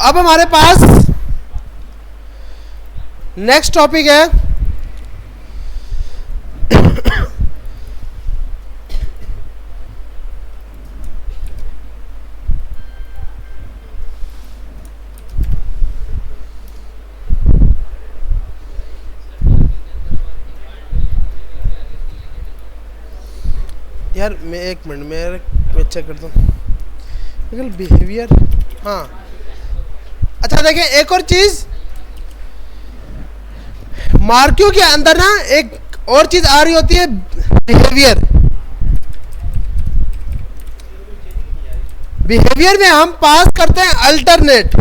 अब हमारे पास next topic है यार, मैं एक मिनट मैं चेक करता हूँ बिहेवियर। हाँ, अच्छा देखें, एक और चीज मार्क्यू के अंदर ना एक और चीज आ रही होती है, बिहेवियर। बिहेवियर में हम पास करते हैं अल्टरनेट।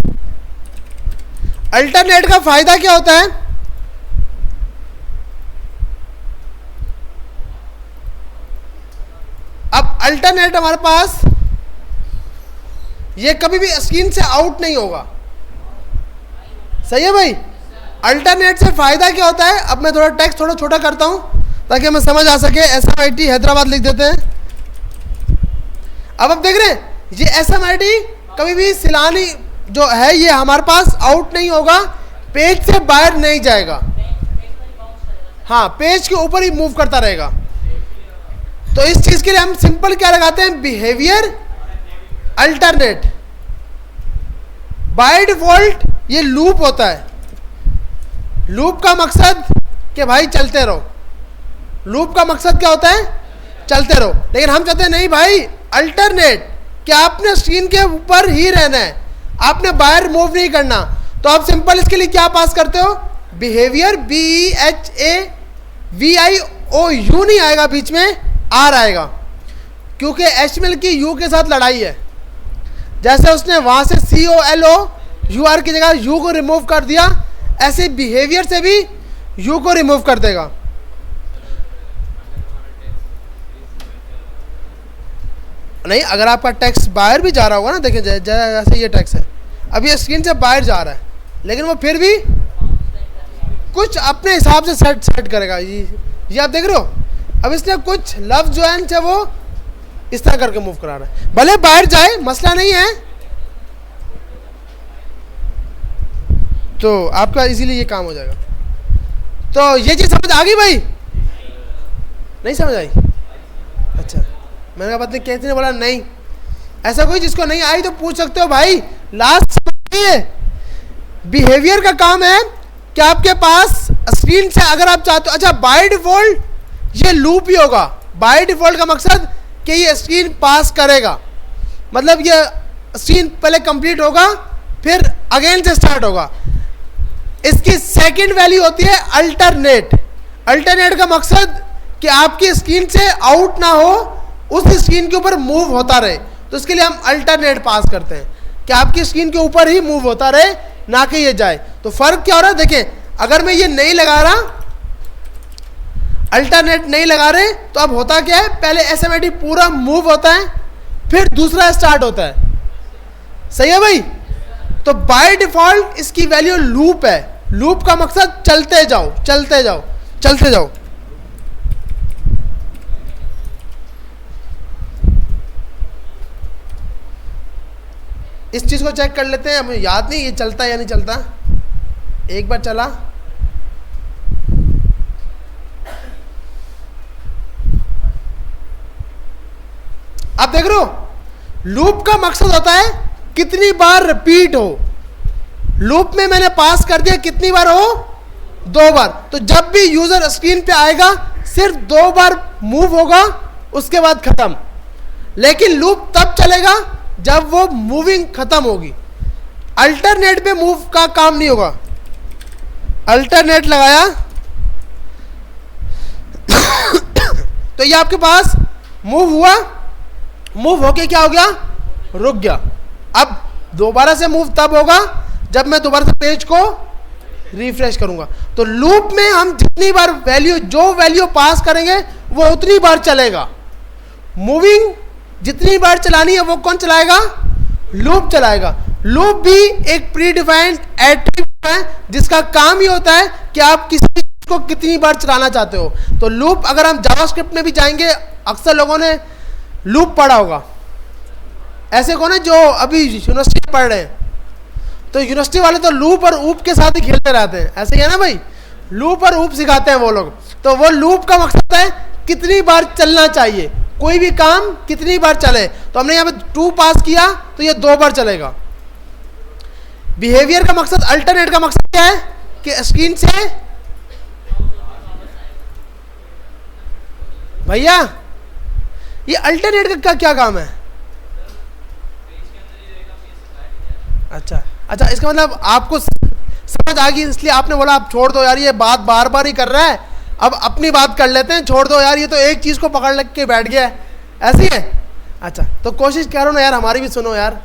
अल्टरनेट का फायदा क्या होता है? अब अल्टरनेट हमारे पास ये कभी भी स्क्रीन से आउट नहीं होगा। सही है भाई? अल्टरनेट से फायदा क्या होता है? अब मैं थोड़ा टेक्स्ट थोड़ा छोटा करता हूं ताकि हमें समझ आ सके। SMIT हैदराबाद लिख देते हैं। अब आप देख रहे हैं, ये SMIT कभी भी सिलानी जो है ये हमारे पास आउट नहीं होगा, पेज से बाहर नहीं जाएगा। हाँ, पेज के ऊपर ही मूव करता रहेगा। तो इस चीज के लिए हम सिंपल क्या लगाते हैं? Behaviour alternate. बाय डिफॉल्ट ये लूप होता है। लूप का मकसद कि भाई चलते रहो। लूप का मकसद क्या होता है? चलते रहो। लेकिन हम चाहते हैं नहीं भाई, अल्टरनेट, कि आपने स्क्रीन के ऊपर ही रहना है, आपने बाहर मूव नहीं करना। तो आप सिंपल इसके लिए क्या पास करते हो? बिहेवियर, BEHAVIOU नहीं आएगा, बीच में आर आएगा, क्योंकि HTML की यू के साथ लड़ाई है। जैसे उसने वहां से COLOUR की जगह यू को रिमूव कर दिया, ऐसे बिहेवियर से भी यू को रिमूव कर देगा। नहीं, अगर आपका टेक्स्ट बाहर भी जा रहा होगा ना, देखिए जैसे ये टेक्स्ट है, अब ये स्क्रीन से बाहर जा रहा है, लेकिन वो फिर भी कुछ अपने हिसाब से सेट करेगा। ये आप देख रहे हो, अब इसने कुछ लव जो है वो इस तरह करके मूव करा रहा है। भले बाहर जाए, मसला नहीं है। तो आपका इसीलिए ये काम हो जाएगा। तो ये चीज समझ आ गई भाई? नहीं समझ आई? अच्छा, मैंने कहा पता नहीं कैसे ने बोला नहीं। ऐसा कोई जिसको नहीं आई तो पूछ सकते हो भाई। लास्ट समझिए, बिहेवियर का काम है कि आपके पास स्क्रीन से अगर आप चाहते हो, अच्छा बाय डिफॉल्ट ये लूप ही होगा। बाय डिफॉल्ट का मकसद कि ये स्क्रीन पास करेगा, मतलब ये स्क्रीन पहले कंप्लीट होगा फिर अगेन से स्टार्ट होगा। इसकी सेकंड वैल्यू होती है अल्टरनेट। अल्टरनेट का मकसद कि आपकी स्क्रीन से आउट ना हो, उस स्क्रीन के ऊपर मूव होता रहे। तो इसके लिए हम अल्टरनेट पास करते हैं कि आपकी स्क्रीन के ऊपर ही मूव होता रहे, ना कि ये जाए। तो फर्क क्या हो रहा है? देखें, अगर मैं ये नहीं लगा रहा, अल्टरनेट नहीं लगा रहे, तो अब होता क्या है? पहले SMIT पूरा मूव होता है, फिर दूसरा स्टार्ट होता है। सही है भाई? तो बाय डिफॉल्ट इसकी वैल्यू लूप है। लूप का मकसद चलते जाओ, चलते जाओ, चलते जाओ। इस चीज को चेक कर लेते हैं। हमें याद नहीं ये चलता है या नहीं चलता। एक बार चला, आप देख रहे हो, लूप का मकसद होता है कितनी बार रिपीट हो। लूप में मैंने पास कर दिया, कितनी बार हो? 2 बार। तो जब भी यूजर स्क्रीन पे आएगा सिर्फ 2 बार मूव होगा, उसके बाद खत्म। लेकिन लूप तब चलेगा जब वो मूविंग खत्म होगी। अल्टरनेट पे मूव का काम नहीं होगा। अल्टरनेट लगाया तो ये आपके पास मूव हुआ, मूव होके क्या हो गया? रुक गया। अब दोबारा से मूव तब होगा जब मैं दोबारा से पेज को रिफ्रेश करूंगा। तो लूप में हम जितनी बार वैल्यू, जो वैल्यू पास करेंगे वो उतनी बार चलेगा। मूविंग जितनी बार चलानी है वो कौन चलाएगा? लूप चलाएगा। लूप भी एक प्री डिफाइंड एट्रीब्यूट है जिसका काम ही होता है कि आप किसी चीज को कितनी बार चलाना चाहते हो। तो लूप, अगर हम जावास्क्रिप्ट में भी जाएंगे, अक्सर लोगों ने लूप पढ़ा होगा। ऐसे कौन है जो अभी यूनिवर्सिटी में पढ़ रहे हैं? तो यूनिवर्सिटी वाले तो लूप और ऊप के साथ ही खेलते रहते हैं, ऐसे ही है ना भाई, लूप और ऊप सिखाते हैं वो लोग। तो वो लूप का मकसद है कितनी बार चलना चाहिए, कोई भी काम कितनी बार चले। तो हमने यहाँ पे 2 पास किया तो ये 2 बार चलेगा। बिहेवियर का मकसद, अल्टरनेट का मकसद क्या है कि स्क्रीन से, भैया ये अल्टरनेट का क्या काम है? अच्छा अच्छा, इसका मतलब आपको समझ आ गई, इसलिए आपने बोला आप छोड़ दो यार, ये बात बार बार ही कर रहा है, अब अपनी बात कर लेते हैं, छोड़ दो यार, ये तो एक चीज़ को पकड़ लग के बैठ गया है, ऐसी है। अच्छा तो कोशिश करो ना यार, हमारी भी सुनो यार।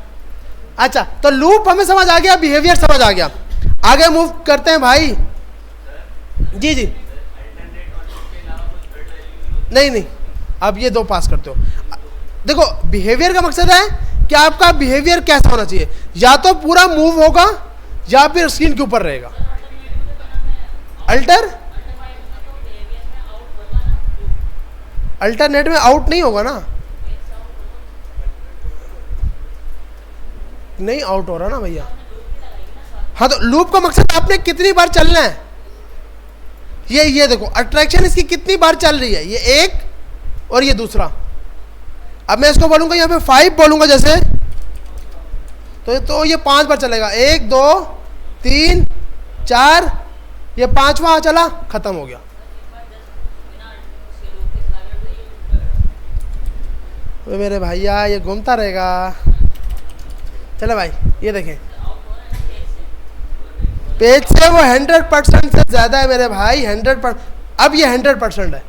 अच्छा तो लूप हमें समझ आ गया, बिहेवियर समझ आ गया, आगे मूव करते हैं भाई। जी जी, नहीं नहीं, अब ये 2 पास करते हो। देखो बिहेवियर का मकसद है कि आपका बिहेवियर कैसा होना चाहिए, या तो पूरा मूव होगा या फिर स्क्रीन के ऊपर रहेगा। अल्टरनेट में आउट नहीं होगा ना, नहीं आउट हो रहा ना भैया। हाँ तो लूप का मकसद आपने कितनी बार चलना है, ये देखो अट्रैक्शन इसकी कितनी बार चल रही है, ये एक और ये दूसरा। अब मैं इसको बोलूंगा यहाँ पे 5 बोलूंगा जैसे, तो ये 5 बार चलेगा, 1 2 3 4, ये 5वां चला, खत्म हो गया। मेरे भैया ये घूमता रहेगा। चलो भाई ये देखें, पेज से वो 100% से ज़्यादा है मेरे भाई, 100%। अब ये 100% है।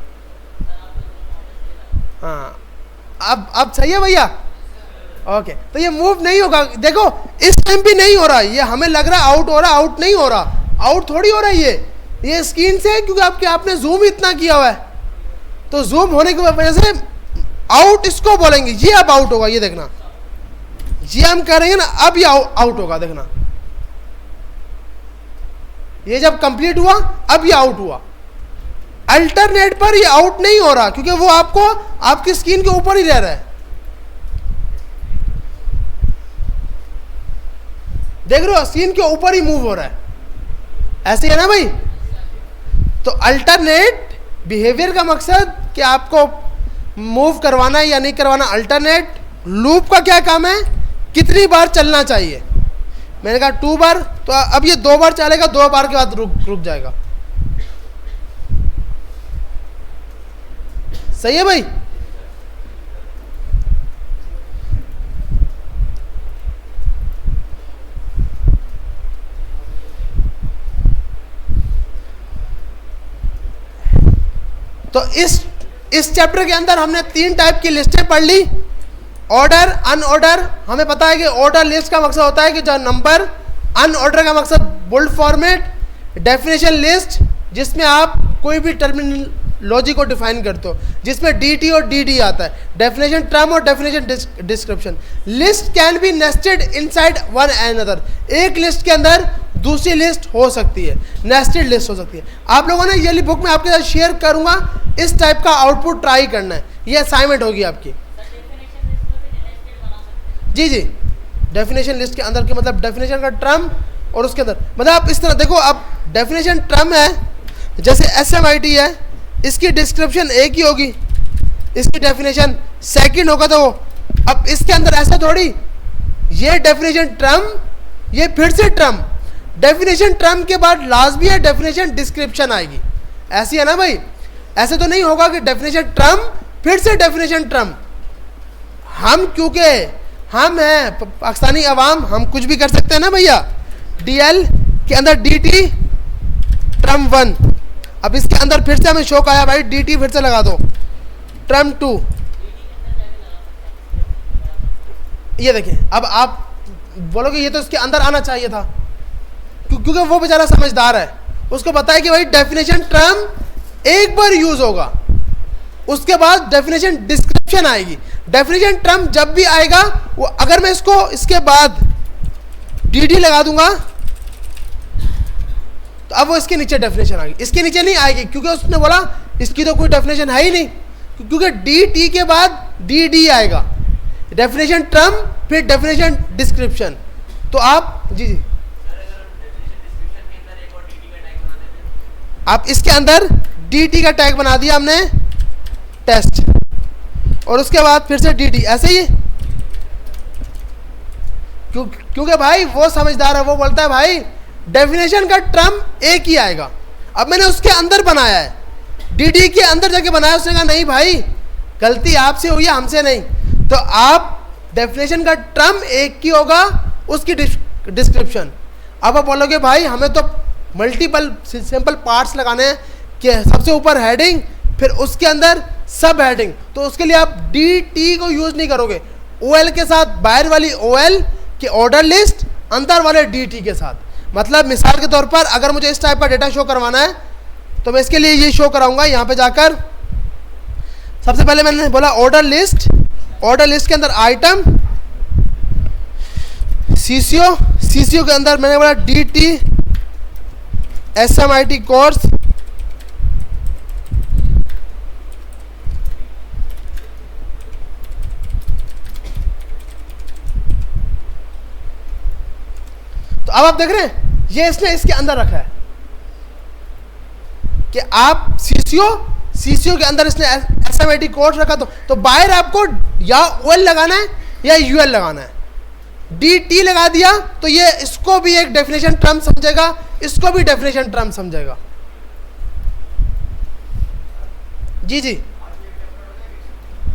हाँ अब सही है भैया, ओके। तो ये मूव नहीं होगा, देखो इस टाइम भी नहीं हो रहा, ये हमें लग रहा है आउट हो रहा, आउट नहीं हो रहा, आउट थोड़ी हो रहा है ये स्क्रीन से, क्योंकि आपने जूम इतना किया हुआ है, तो जूम होने की वजह से आउट इसको बोलेंगे, ये अब आउट होगा, ये देखना, ये हम करेंगे ना, अब ये आउट होगा, देखना ये जब कंप्लीट हुआ अब ये आउट हुआ। अल्टरनेट पर ये आउट नहीं हो रहा, क्योंकि वो आपको आपकी स्क्रीन के ऊपर ही रह रहा है, देख रहे हो, स्क्रीन के ऊपर ही मूव हो रहा है, ऐसे है ना भाई। तो अल्टरनेट बिहेवियर का मकसद कि आपको मूव करवाना है या नहीं करवाना। अल्टरनेट लूप का क्या काम है, कितनी बार चलना चाहिए। मैंने कहा 2 बार, तो अब ये 2 बार चलेगा, 2 बार के बाद रुक जाएगा। सही है भाई। तो इस चैप्टर के अंदर हमने 3 टाइप की लिस्टें पढ़ ली, ऑर्डर, अनऑर्डर। हमें पता है कि ऑर्डर लिस्ट का मकसद होता है कि जो नंबर, अनऑर्डर का मकसद बुल्ड फॉर्मेट, डेफिनेशन लिस्ट जिसमें आप कोई भी टर्मिनोलॉजी को डिफाइन करते हो, जिसमें DT और DD आता है, डेफिनेशन टर्म और definition description. List can be nested inside one another, एक लिस्ट के अंदर दूसरी लिस्ट हो सकती है, नेस्टेड लिस्ट हो सकती है। आप लोगों ने ये बुक में आपके साथ शेयर करूंगा, इस टाइप का आउटपुट ट्राई करना है, ये असाइनमेंट होगी आपकी। जी जी, डेफिनेशन लिस्ट के अंदर के मतलब डेफिनेशन का टर्म और उसके अंदर मतलब आप इस तरह देखो, अब डेफिनेशन टर्म है, जैसे SMIT है, इसकी डिस्क्रिप्शन एक ही होगी, इसकी डेफिनेशन सेकंड होगा। तो अब इसके अंदर ऐसा थोड़ी, ये डेफिनेशन टर्म, ये फिर से टर्म, डेफिनेशन टर्म के बाद लास्ट भी है, डेफिनेशन डिस्क्रिप्शन आएगी, ऐसी है ना भाई। ऐसे तो नहीं होगा कि डेफिनेशन टर्म फिर से डेफिनेशन टर्म। हम क्योंकि हम हैं पाकिस्तानी अवाम, हम कुछ भी कर सकते हैं ना भैया। DL के अंदर DT टर्म 1, अब इसके अंदर फिर से हमें शौक आया भाई, DT फिर से लगा दो, टर्म 2। ये देखिए, अब आप बोलोगे ये तो इसके अंदर आना चाहिए था, क्योंकि वो बेचारा समझदार है, उसको पता है कि भाई डेफिनेशन टर्म एक बार यूज होगा, उसके बाद डेफिनेशन डिस्क्रिप्शन आएगी। डेफिनेशन टर्म जब भी आएगा वो, अगर मैं इसको इसके बाद DD लगा दूंगा तो अब वो इसके नीचे डेफिनेशन आएगी, इसके नीचे नहीं आएगी, क्योंकि उसने बोला इसकी तो कोई डेफिनेशन है ही नहीं, क्योंकि DT के बाद DD आएगा, डेफिनेशन टर्म फिर डेफिनेशन डिस्क्रिप्शन। तो आप जी जी आप इसके अंदर dt का टैग बना दिया हमने टेस्ट, और उसके बाद फिर से dt, ऐसे ही। क्योंकि भाई वो समझदार है, वो बोलता है भाई डेफिनेशन का टर्म एक ही आएगा। अब मैंने उसके अंदर बनाया है, dd के अंदर जाके बनाया, उसने कहा नहीं भाई गलती आपसे हुई है, हमसे नहीं। तो आप डेफिनेशन का टर्म एक ही होगा, उसकी डिस्क्रिप्शन। अब आप बोलोगे भाई हमें तो मल्टीपल सिंपल पार्ट्स लगाने हैं, कि सबसे ऊपर हेडिंग, फिर उसके अंदर सब हेडिंग, तो उसके लिए आप dt को यूज नहीं करोगे, OL के साथ, बाहर वाली OL की ऑर्डर लिस्ट, अंदर वाले dt के साथ। मतलब मिसाल के तौर पर अगर मुझे इस टाइप का डेटा शो करवाना है तो मैं इसके लिए ये शो कराऊंगा। यहाँ पे जाकर सबसे पहले मैंने बोला ऑर्डर लिस्ट, ऑर्डर लिस्ट के अंदर आइटम, CCO, CCO के अंदर मैंने बोला DT SMIT कोर्स, तो अब आप देख रहे हैं ये इसने इसके अंदर रखा है कि आप CCO के अंदर इसने SMIT कोर्स रखा, तो बाहर आपको या OL लगाना है या UL लगाना है। DT लगा दिया तो ये इसको भी एक डेफिनेशन टर्म समझेगा, इसको भी डेफिनेशन टर्म समझेगा। जी जी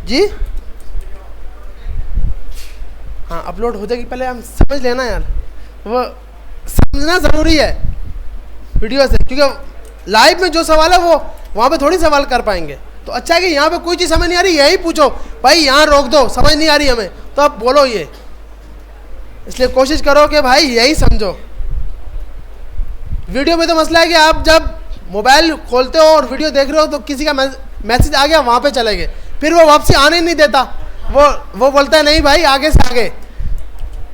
जी, हाँ अपलोड हो जाएगी, पहले हम समझ लेना यार, वो समझना ज़रूरी है वीडियो से, क्योंकि लाइव में जो सवाल है वो वहाँ पे थोड़ी सवाल कर पाएंगे। तो अच्छा है कि यहाँ पे कोई चीज़ समझ नहीं आ रही यही पूछो, भाई यहाँ रोक दो, समझ नहीं आ रही हमें तो आप बोलो ये, इसलिए कोशिश करो कि भाई यही समझो। वीडियो में तो मसला है कि आप जब मोबाइल खोलते हो और वीडियो देख रहे हो तो किसी का मैसेज आ गया, वहाँ पे चले गए, फिर वो वापसी आने नहीं देता, वो बोलता है नहीं भाई आगे से आगे,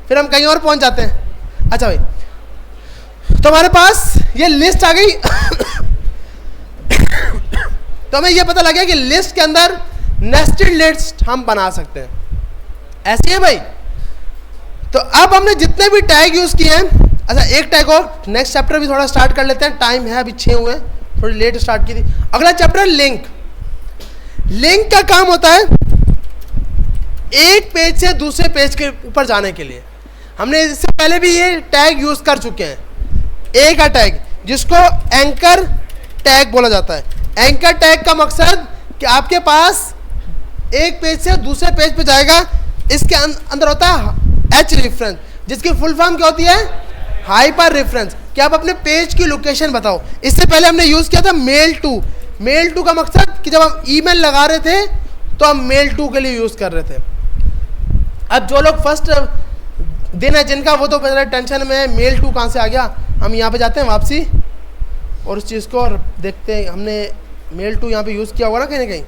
फिर हम कहीं और पहुँच जाते हैं। अच्छा भाई, तो हमारे पास ये लिस्ट आ गई तो हमें ये पता लगा कि लिस्ट के अंदर नेस्टेड लिस्ट हम बना सकते हैं, ऐसे है भाई। तो अब हमने जितने भी टैग यूज किए हैं, अच्छा एक टैग और नेक्स्ट चैप्टर भी थोड़ा स्टार्ट कर लेते हैं, टाइम है अभी 6 हुए, थोड़ी लेट स्टार्ट की थी। अगला चैप्टर लिंक। लिंक का काम होता है एक पेज से दूसरे पेज के ऊपर जाने के लिए। हमने इससे पहले भी ये टैग यूज कर चुके हैं, ए का टैग जिसको एंकर टैग बोला जाता है। एंकर टैग का मकसद कि आपके पास एक पेज से दूसरे पेज पे जाएगा, इसके अंदर होता है एच रेफरेंस, जिसकी फुल फॉर्म क्या होती है, हाइपर रेफरेंस, कि आप अपने पेज की लोकेशन बताओ। इससे पहले हमने यूज किया था मेल टू। मेल टू का मकसद कि जब हम ईमेल लगा रहे थे तो हम मेल टू के लिए यूज कर रहे थे। अब जो लोग फर्स्ट दिन है जिनका, वो तो मेरा टेंशन में है मेल टू कहाँ से आ गया। हम यहाँ पे जाते हैं वापसी और उस चीज़ को और देखते हैं, हमने मेल टू यहाँ पे यूज़ किया होगा ना कहीं ना कहीं।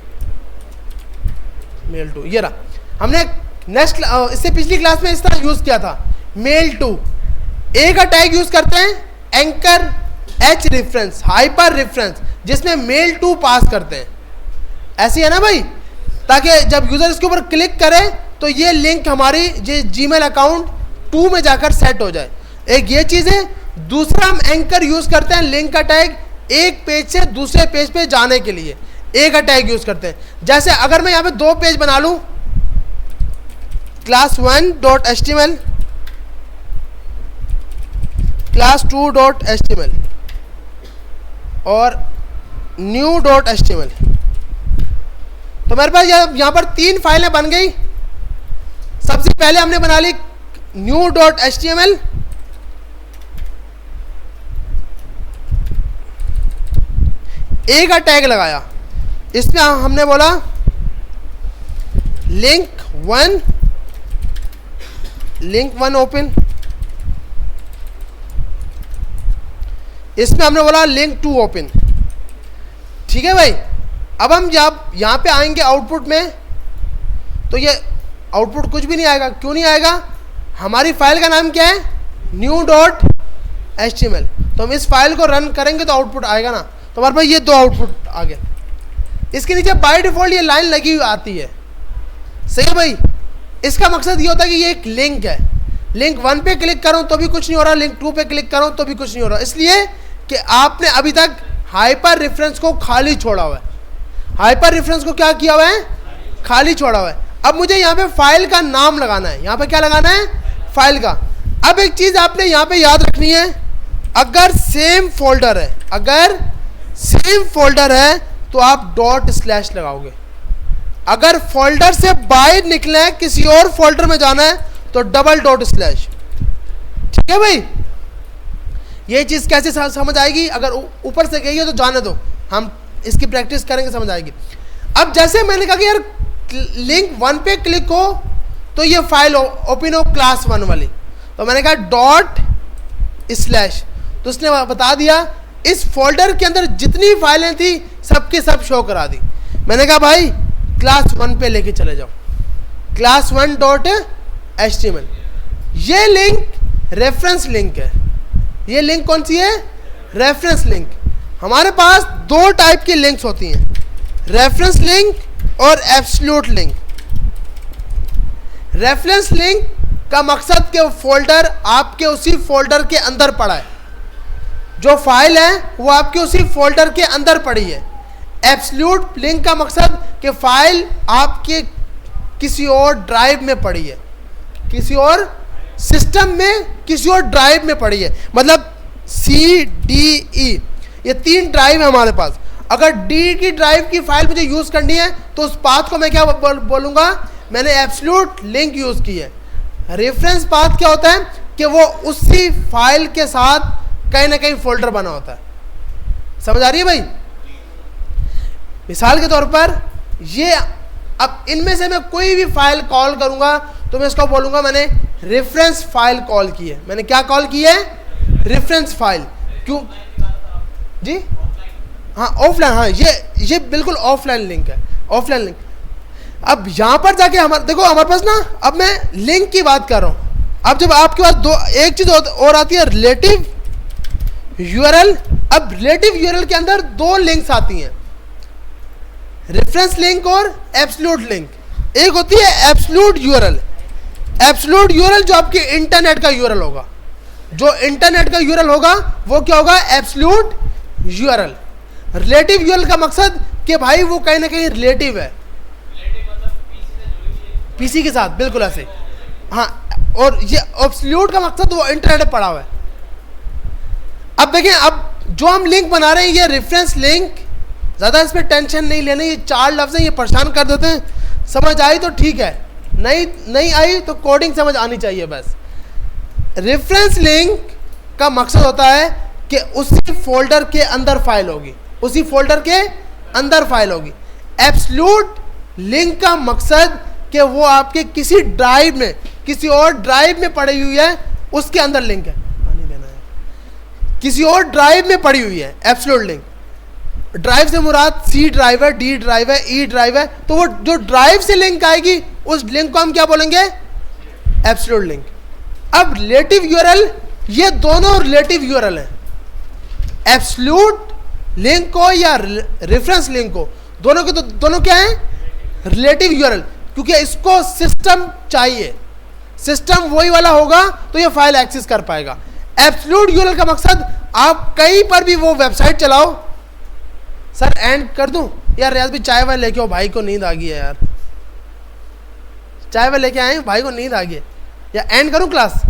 मेल टू ये रहा, हमने नेक्स्ट इससे पिछली क्लास में इस तरह यूज़ किया था। मेल टू ए का टैग यूज़ करते हैं, anchor H reference, hyper reference, जिसमें मेल टू पास करते हैं। ऐसी है ना भाई, ताकि जब यूज़र इसके ऊपर क्लिक करे तो ये लिंक हमारी जीमेल अकाउंट 2 में जाकर सेट हो जाए। एक ये चीज़ है। दूसरा हम एंकर यूज़ करते हैं लिंक का टैग एक पेज से दूसरे पेज पे जाने के लिए ए का टैग यूज़ करते हैं। जैसे अगर मैं यहाँ पे 2 पेज बना लूँ, class1.html, class2.html और new.html, तो मेरे पास यहाँ पर 3 फाइलें बन गई। सबसे पहले हमने बना ली new.html, ए का टैग लगाया, इसमें हमने बोला लिंक वन ओपन, इसमें हमने बोला लिंक 2 ओपन। ठीक है भाई। अब हम जब यहाँ पे आएंगे आउटपुट में, तो ये आउटपुट कुछ भी नहीं आएगा। क्यों नहीं आएगा? हमारी फाइल का नाम क्या है, new.html। तो हम इस फाइल को रन करेंगे तो आउटपुट आएगा ना। तो हमारे पास ये 2 आउटपुट आ गए। इसके नीचे बाय डिफॉल्ट ये लाइन लगी हुई आती है। सही है भाई। इसका मकसद ये होता है कि ये एक लिंक है। लिंक 1 पे क्लिक करूं तो भी कुछ नहीं हो रहा, लिंक 2 पे क्लिक करूं तो भी कुछ नहीं हो रहा, इसलिए कि आपने अभी तक हाइपर रेफरेंस को खाली छोड़ा हुआ है, हाइपर रेफरेंस को क्या किया हुआ है, खाली छोड़ा हुआ है। अब मुझे यहाँ पे फाइल का नाम लगाना है, यहाँ पे क्या लगाना है, फाइल का। अब एक चीज आपने यहाँ पे याद रखनी है, अगर सेम फोल्डर है, अगर सेम फोल्डर है तो आप डॉट स्लैश लगाओगे। अगर फोल्डर से बाहर निकले किसी और फोल्डर में जाना है तो डबल डॉट स्लैश। ठीक है भाई, ये चीज कैसे समझ आएगी, अगर ऊपर से गई है तो जाने दो, हम इसकी प्रैक्टिस करेंगे, समझ आएगी। अब जैसे मैंने कहा कि यार लिंक 1 पे क्लिक हो तो ये फाइल ओपन हो क्लास 1 वाली, तो मैंने कहा डॉट स्लैश, तो उसने बता दिया इस फोल्डर के अंदर जितनी फाइलें थी सबके सब शो करा दी। मैंने कहा भाई क्लास 1 पे लेके चले जाओ, क्लास 1 डॉट HTML। ये लिंक रेफरेंस लिंक है, ये लिंक कौन सी है, रेफरेंस लिंक। हमारे पास 2 टाइप की लिंक्स होती हैं, रेफरेंस लिंक और एब्सोल्यूट लिंक। रेफरेंस लिंक का मकसद कि फोल्डर आपके उसी फोल्डर के अंदर पड़ा है, जो फाइल है वो आपके उसी फोल्डर के अंदर पड़ी है। एब्सोल्यूट लिंक का मकसद कि फाइल आपके किसी और ड्राइव में पड़ी है, किसी और सिस्टम में, किसी और ड्राइव में पड़ी है। मतलब CDE ये 3 ड्राइव है हमारे पास। अगर D की ड्राइव की फाइल मुझे यूज करनी है तो उस पाथ को मैं क्या बोलूंगा, मैंने एब्सोल्यूट लिंक यूज की है। रेफरेंस पाथ क्या होता है कि वो उसी फाइल के साथ कहीं ना कहीं फोल्डर बना होता है। समझ आ रही है भाई? मिसाल के तौर पर ये, अब इनमें से मैं कोई भी फाइल कॉल करूंगा तो मैं इसको बोलूंगा मैंने रेफरेंस फाइल कॉल की है। मैंने क्या कॉल की है, रेफरेंस फाइल। क्यों जी, हाँ ऑफलाइन, हाँ ये बिल्कुल ऑफलाइन लिंक है, ऑफलाइन लिंक। अब यहां पर जाके हमारे देखो, हमारे पास ना, अब मैं लिंक की बात कर रहा हूं। अब जब आपके पास एक चीज और आती है रिलेटिव यूआरएल। अब रिलेटिव यूआरएल के अंदर 2 लिंक्स आती हैं, रेफरेंस लिंक और एब्सोल्यूट लिंक। एक होती है एब्सोल्यूट यूआरएल, एब्सोल्यूट यूआरएल जो आपके इंटरनेट का यूआरएल होगा, जो इंटरनेट का यूआरएल होगा वो क्या होगा, एब्सोल्यूट यूआरएल। रिलेटिव यूआरएल का मकसद कि भाई वो कहीं ना कहीं रिलेटिव है, पीसी के साथ, बिल्कुल ऐसे, हाँ। और ये एब्सोल्यूट का मकसद वो इंटरनेट पे पड़ा हुआ है। अब देखें, अब जो हम लिंक बना रहे हैं ये रेफरेंस लिंक, ज़्यादा इस पर टेंशन नहीं लेनी। ये 4 लफ्ज़ हैं, ये परेशान कर देते हैं। समझ आई तो ठीक है, नहीं आई तो कोडिंग समझ आनी चाहिए बस। रेफरेंस लिंक का मकसद होता है कि उसी फोल्डर के अंदर फाइल होगी, उसी फोल्डर के अंदर फाइल होगी। एब्सोल्यूट लिंक का मकसद कि वो आपके किसी ड्राइव में, किसी और ड्राइव में पड़ी हुई है, उसके अंदर लिंक है, पानी देना है, किसी और ड्राइव में पड़ी हुई है। एब्सोल्यूट लिंक, ड्राइव से मुराद C ड्राइव है, D ड्राइव है, E ड्राइव है, तो वो जो ड्राइव से लिंक आएगी उस लिंक को हम क्या बोलेंगे, एब्सोल्यूट लिंक। अब रिलेटिव यूआरएल, ये दोनों रिलेटिव यूआरएल है। एब्सोल्यूट लिंक को या रेफरेंस लिंक को, दोनों के दोनों क्या है, रिलेटिव यूआरएल, क्योंकि इसको सिस्टम चाहिए, सिस्टम वही वाला होगा तो ये फाइल एक्सेस कर पाएगा। एब्सोल्यूट यूआरएल का मकसद आप कहीं पर भी वो वेबसाइट चलाओ। सर एंड कर दूं यार, रियाज भी चाय वाले लेके आओ, भाई को नींद आ गई है यार, चाय वाले लेके आए, भाई को नींद आ गई है, या एंड करूं क्लास?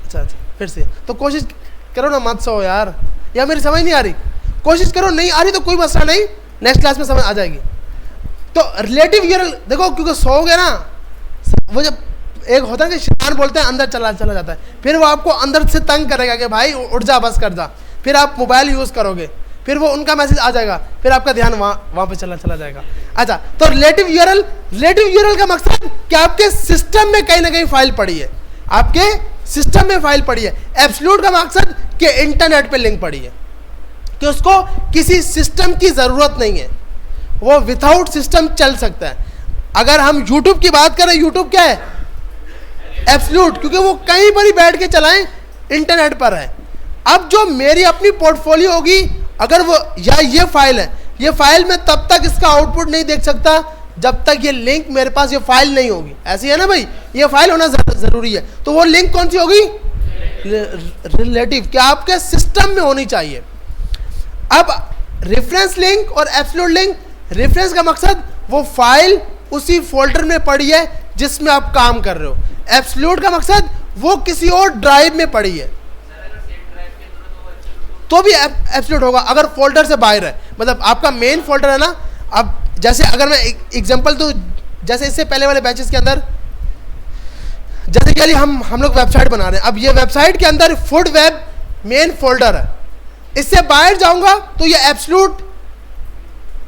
अच्छा फिर से तो कोशिश करो ना, मत सो यार, या मेरी समझ नहीं आ रही, कोशिश करो, नहीं आ रही तो कोई मसला नहीं, नेक्स्ट क्लास में समझ आ जाएगी। तो रिलेटिव यूआरएल देखो, क्योंकि सोओगे ना, वो जब एक होता है कि शैतान बोलते हैं अंदर चला जाता है, फिर वो आपको अंदर से तंग करेगा कि भाई उठ जा, बस कर जा, फिर आप मोबाइल यूज़ करोगे, फिर वो उनका मैसेज आ जाएगा, फिर आपका ध्यान वहाँ पे चला जाएगा। अच्छा, तो रिलेटिव यूआरएल का मकसद कि आपके सिस्टम में कहीं ना कहीं फाइल पड़ी है, आपके सिस्टम में फाइल पड़ी है। एब्सोल्यूट का मकसद कि इंटरनेट पे लिंक पड़ी है, कि उसको किसी सिस्टम की ज़रूरत नहीं है, वो विदाउट सिस्टम चल सकता है। अगर हम यूट्यूब की बात करें, यूट्यूब क्या है, एब्सोल्यूट, क्योंकि वो कहीं पर ही बैठ के चलाएं, इंटरनेट पर है। अब जो मेरी अपनी पोर्टफोलियो होगी, अगर वो या ये फाइल है, ये फाइल मैं तब तक इसका आउटपुट नहीं देख सकता जब तक ये लिंक मेरे पास, ये फाइल नहीं होगी। ऐसी है ना भाई, ये फाइल होना ज़रूरी है। तो वो लिंक कौन सी होगी, रिलेटिव, क्या आपके सिस्टम में होनी चाहिए। अब रेफरेंस लिंक और एब्सोल्यूट लिंक, रेफरेंस का मकसद वो फाइल उसी फोल्डर में पड़ी है जिसमें आप काम कर रहे हो, एब्सोल्यूट का मकसद वो किसी और ड्राइव में पड़ी है तो भी एब्सोल्यूट होगा अगर फोल्डर से बाहर है। मतलब आपका मेन फोल्डर है ना, अब जैसे अगर मैं एग्जांपल दूं, जैसे इससे पहले वाले बैचेस के अंदर जैसे कि हम लोग वेबसाइट बना रहे हैं, अब ये वेबसाइट के अंदर फूड वेब मेन फोल्डर है, इससे बाहर जाऊंगा तो ये एब्सोल्यूट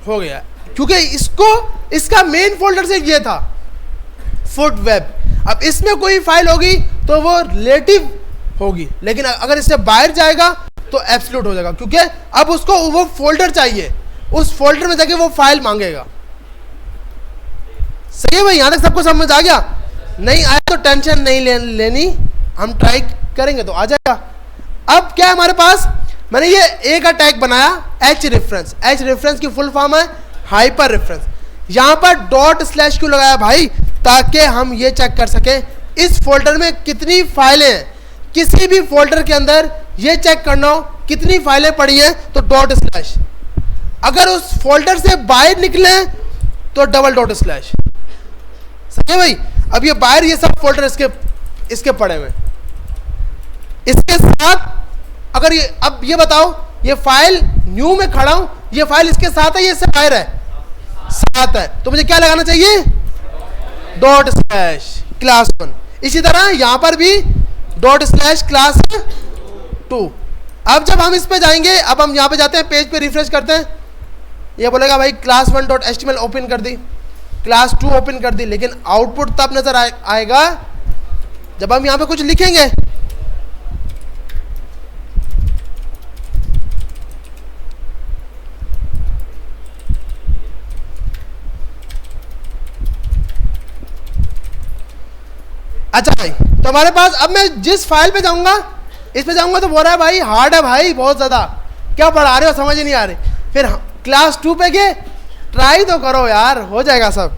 हो गया क्योंकि इसका मेन फोल्डर से ये था फूड वेब। अब इसमें कोई फाइल होगी तो वो रिलेटिव होगी, लेकिन अगर इससे बाहर जाएगा तो एब्सोल्यूट हो जाएगा क्योंकि अब उसको वो फोल्डर चाहिए, उस फोल्डर में जाके वो फाइल मांगेगा। सही है भाई, यहां तक सबको समझ आ गया? नहीं आया तो टेंशन नहीं लेनी, हम ट्राई करेंगे तो आ जाएगा। अब क्या है हमारे पास, मैंने ये ए का टैग बनाया एच रेफरेंस। एच रेफरेंस की फुल फॉर्म है हाइपर रेफरेंस। यहां पर डॉट स्लैश क्यों लगाया भाई, ताकि हम ये चेक कर सके इस फोल्डर में कितनी फाइलें हैं। किसी भी फोल्डर के अंदर ये चेक करना हो कितनी फाइलें पड़ी हैं तो डॉट स्लैश, अगर उस फोल्डर से बाहर निकले तो डबल डॉट स्लैश। सही है भाई? अब ये बाहर ये सब फोल्डर इसके पड़े हुए, इसके साथ अगर ये, अब ये बताओ ये फाइल न्यू में खड़ा हूं, ये फाइल इसके साथ है, ये इससे बाहर है, साथ है, तो मुझे क्या लगाना चाहिए, डॉट स्लैश क्लास 1। इसी तरह यहां पर भी डॉट स्लैश क्लास 2। अब जब हम इस पे जाएंगे, अब हम यहां पे जाते हैं, पेज पे रिफ्रेश करते हैं, ये बोलेगा भाई क्लास 1 डॉट एचटीएमएल ओपन कर दी, क्लास 2 ओपन कर दी, लेकिन आउटपुट तब नजर आएगा जब हम यहां पे कुछ लिखेंगे। अच्छा भाई, तो हमारे पास अब मैं जिस फाइल पे जाऊंगा, इस पे जाऊंगा तो बोल रहा है भाई हार्ड है भाई बहुत ज्यादा, क्या पढ़ा रहे हो समझ ही नहीं आ रही। फिर क्लास 2 पे गए, ट्राई तो करो यार, हो जाएगा सब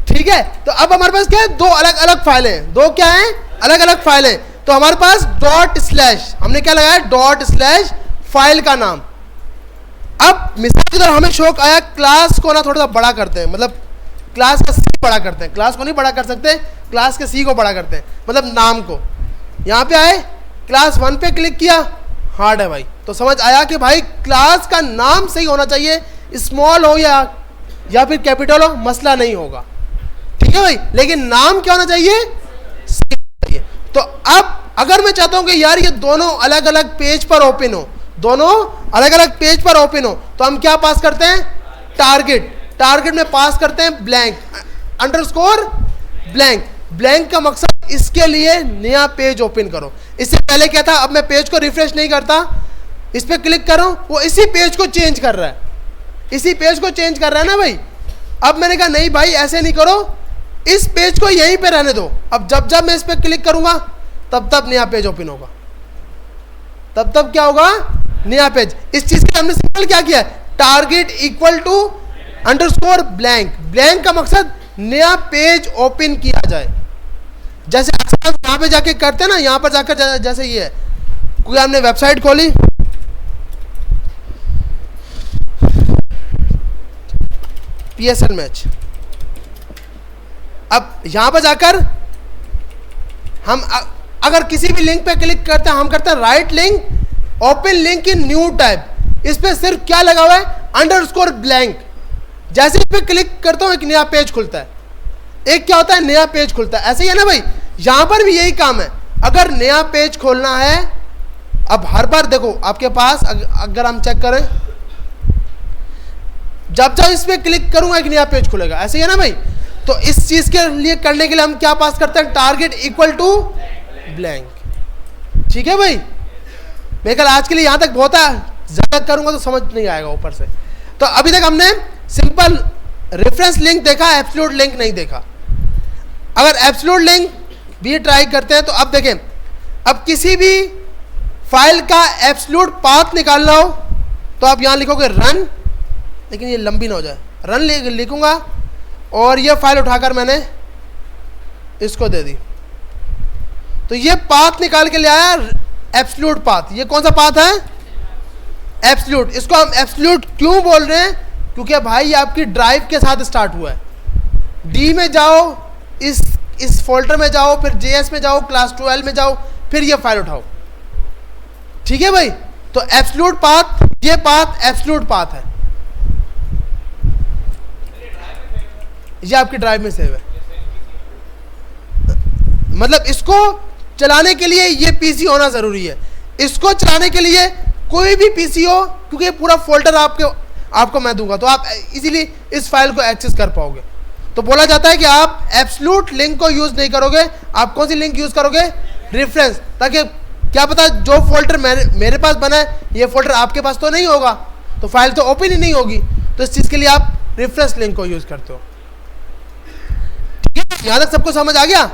ठीक है। तो अब हमारे पास क्या है, दो अलग अलग फाइलें, दो क्या है अलग अलग फाइलें। तो हमारे पास डॉट स्लैश, हमने क्या लगाया डॉट स्लैश फाइल का नाम। अब मिसाल की तरह हमें शौक आया क्लास को ना थोड़ा सा बड़ा करते हैं, मतलब क्लास का सी बड़ा करते हैं, क्लास को नहीं बड़ा कर सकते, क्लास के सी को बड़ा करते हैं, मतलब नाम को। यहाँ पे आए क्लास 1 पे क्लिक किया, हार्ड है भाई, तो समझ आया कि भाई क्लास का नाम सही होना चाहिए, स्मॉल हो या फिर कैपिटल हो, मसला नहीं होगा ठीक है भाई, लेकिन नाम क्या होना चाहिए, सही होना चाहिए। तो अब अगर मैं चाहता हूं कि यार ये दोनों अलग अलग पेज पर ओपन हो, दोनों अलग अलग पेज पर ओपन हो, तो हम क्या पास करते हैं, टारगेट। टारगेट में पास करते हैं ब्लैंक, अंडरस्कोर ब्लैंक। ब्लैंक का मकसद इसके लिए नया पेज ओपन करो। इससे पहले क्या था, अब मैं पेज को रिफ्रेश नहीं करता, इस पर क्लिक करूं, वो इसी पेज को चेंज कर रहा है, इसी पेज को चेंज कर रहा है ना भाई। अब मैंने कहा नहीं भाई ऐसे नहीं करो, इस पेज को यहीं पे रहने दो। अब जब जब मैं इस पर क्लिक करूंगा तब तब नया पेज ओपन होगा, तब तब क्या होगा, नया पेज। इस चीज के हमने सिंपल क्या किया है, target equal to underscore blank. Blank का मकसद नया पेज ओपन किया जाए, जैसे अक्सर यहाँ पे जाके करते हैं ना, यहाँ पर जाकर जैसे ये है, कोई हमने वेबसाइट खोली, PSL मैच, अब यहां पर जाकर हम अगर किसी भी लिंक पे क्लिक करते हैं, हम करते हैं right link open link in new tab. इस पे सिर्फ क्या लगा हुआ है, अंडरस्कोर ब्लैंक। जैसे इस पे क्लिक करता हूं एक नया पेज खुलता है, एक क्या होता है, नया पेज खुलता है। ऐसे ही है ना भाई, यहां पर भी यही काम है, अगर नया पेज खोलना है, अब हर बार देखो आपके पास अगर हम चेक करें, जब जब इस पे क्लिक करूंगा एक नया पेज खुलेगा, ऐसे ही है ना भाई। तो इस चीज के लिए करने के लिए हम क्या पास करते हैं, टारगेट इक्वल टू ब्लैंक। ठीक है भाई, मेरे ख्याल आज के लिए यहां तक बहुत है, ज्यादा करूंगा तो समझ नहीं आएगा ऊपर से। तो अभी तक हमने सिंपल रेफरेंस लिंक देखा, एब्सोल्यूट लिंक नहीं देखा। अगर एब्सोल्यूट लिंक भी ट्राई करते हैं तो अब देखें, अब किसी भी फाइल का एब्सोल्यूट पाथ निकालना हो तो आप यहां लिखोगे रन, लेकिन ये लंबी ना हो जाए, रन लिखूंगा और ये फाइल उठाकर मैंने इसको दे दी, तो ये पाथ निकाल के ले आया एब्सोल्यूट पाथ। ये कौन सा पाथ है, एब्सोल्यूट, इसको हम एब्सोल्यूट क्यों बोल रहे हैं? क्योंकि भाई ये आपकी ड्राइव के साथ स्टार्ट हुआ है। डी में जाओ, इस फोल्डर में जाओ, फिर जेएस में जाओ, क्लास 12 में जाओ, फिर ये फाइल उठाओ। ठीक है भाई, तो एब्सोल्यूट पाथ, ये पाथ एब्सोल्यूट पाथ है, ये आपकी ड्राइव में सेव है। मतलब इसको चलाने के लिए ये पीसी होना जरूरी है। इसको चलाने के लिए कोई भी पीसी हो, क्योंकि पूरा फोल्डर आपको मैं दूंगा, तो आप इजीली इस फाइल को एक्सेस कर पाओगे। तो बोला जाता है कि आप एब्सोल्यूट लिंक को यूज नहीं करोगे, आप कौन सी लिंक यूज करोगे? रेफरेंस, ताकि क्या पता जो फोल्डर मेरे पास बना है ये फोल्डर आपके पास तो नहीं होगा, तो फाइल तो ओपन ही नहीं होगी। तो इस चीज के लिए आप रेफरेंस लिंक को यूज करते हो। ठीक है, यहां तक सबको समझ आ गया?